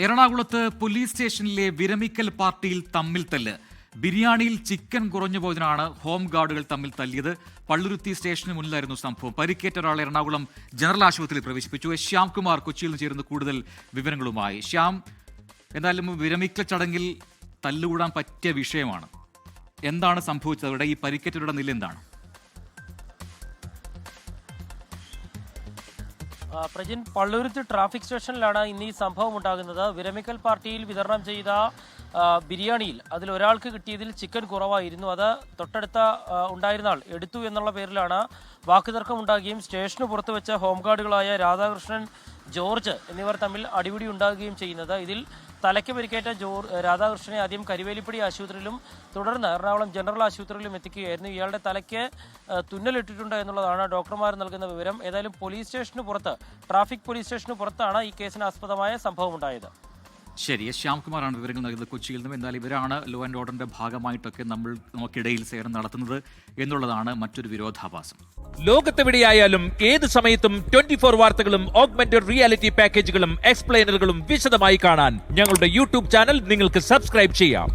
എറണാകുളത്ത് പോലീസ് സ്റ്റേഷനിലെ വിരമിക്കൽ പാർട്ടിയിൽ തമ്മിൽ തല്ല്. ബിരിയാണിയിൽ ചിക്കൻ കുറഞ്ഞു പോയതിനാണ് ഹോം ഗാർഡുകൾ തമ്മിൽ തല്ലിയത്. പള്ളുരുത്തി സ്റ്റേഷന് മുന്നിലായിരുന്നു സംഭവം. പരിക്കേറ്റ ഒരാളെ എറണാകുളം ജനറൽ ആശുപത്രിയിൽ പ്രവേശിപ്പിച്ചു. ശ്യാംകുമാർ കൊച്ചിയിൽ നിന്ന് ചേരുന്ന കൂടുതൽ വിവരങ്ങളുമായി. ശ്യാം, എന്തായാലും വിരമിക്കൽ ചടങ്ങിൽ തല്ലുകൂടാൻ പറ്റിയ വിഷയമാണ്. എന്താണ് സംഭവിച്ചത്? അവിടെ ഈ പരിക്കേറ്റവരുടെ നില എന്താണ്? പ്രജിൻ, പള്ളുരുത്തി ട്രാഫിക് സ്റ്റേഷനിലാണ് ഇന്ന് ഈ സംഭവം ഉണ്ടാകുന്നത്. വിരമിക്കൽ പാർട്ടിയിൽ വിതരണം ചെയ്ത ബിരിയാണിയിൽ ഒരാൾക്ക് കിട്ടിയതിൽ ചിക്കൻ കുറവായിരുന്നു. അത് തൊട്ടടുത്ത ഉണ്ടായിരുന്ന ആൾ എടുത്തു എന്നുള്ള പേരിലാണ് വാക്കുതർക്കം ഉണ്ടാകുകയും സ്റ്റേഷന് പുറത്ത് വെച്ച ഹോംഗാർഡുകളായ രാധാകൃഷ്ണൻ, ജോർജ് എന്നിവർ തമ്മിൽ അടിപിടി ഉണ്ടാകുകയും ചെയ്യുന്നത്. ഇതിൽ തലയ്ക്ക് പരിക്കേറ്റ രാധാകൃഷ്ണനെ ആദ്യം കരിവേലിപ്പടി ആശുപത്രിയിലും തുടർന്ന് എറണാകുളം ജനറൽ ആശുപത്രിയിലും എത്തിക്കുകയായിരുന്നു. ഇയാളുടെ തലയ്ക്ക് തുന്നലിട്ടിട്ടുണ്ട് എന്നുള്ളതാണ് ഡോക്ടർമാർ നൽകുന്ന വിവരം. ഏതായാലും പോലീസ് സ്റ്റേഷന് പുറത്ത്, ട്രാഫിക് പോലീസ് സ്റ്റേഷന് പുറത്താണ് ഈ കേസിന് ആസ്പദമായ സംഭവം ഉണ്ടായത്. ശരി, ശ്യാംകുമാറാണ് വിവരങ്ങൾ നൽകുന്നത് കൊച്ചിയിൽ നിന്നും. എന്നാൽ ഇവരാണ് ലോ ആൻഡ് ഓർഡറിന്റെ ഭാഗമായിട്ടൊക്കെ നമുക്കിടയിൽ സേവനം നടത്തുന്നത് എന്നുള്ളതാണ് മറ്റൊരു വിരോധാഭാസം. ലോകത്തെവിടെയായാലും ഏത് സമയത്തും 24 വാർത്തകളും ഓഗ്മെന്റഡ് റിയാലിറ്റി പാക്കേജുകളും എക്സ്പ്ലെയിനറുകളും വിശദമായി കാണാൻ ഞങ്ങളുടെ യൂട്യൂബ് ചാനൽ നിങ്ങൾക്ക് സബ്സ്ക്രൈബ് ചെയ്യാം.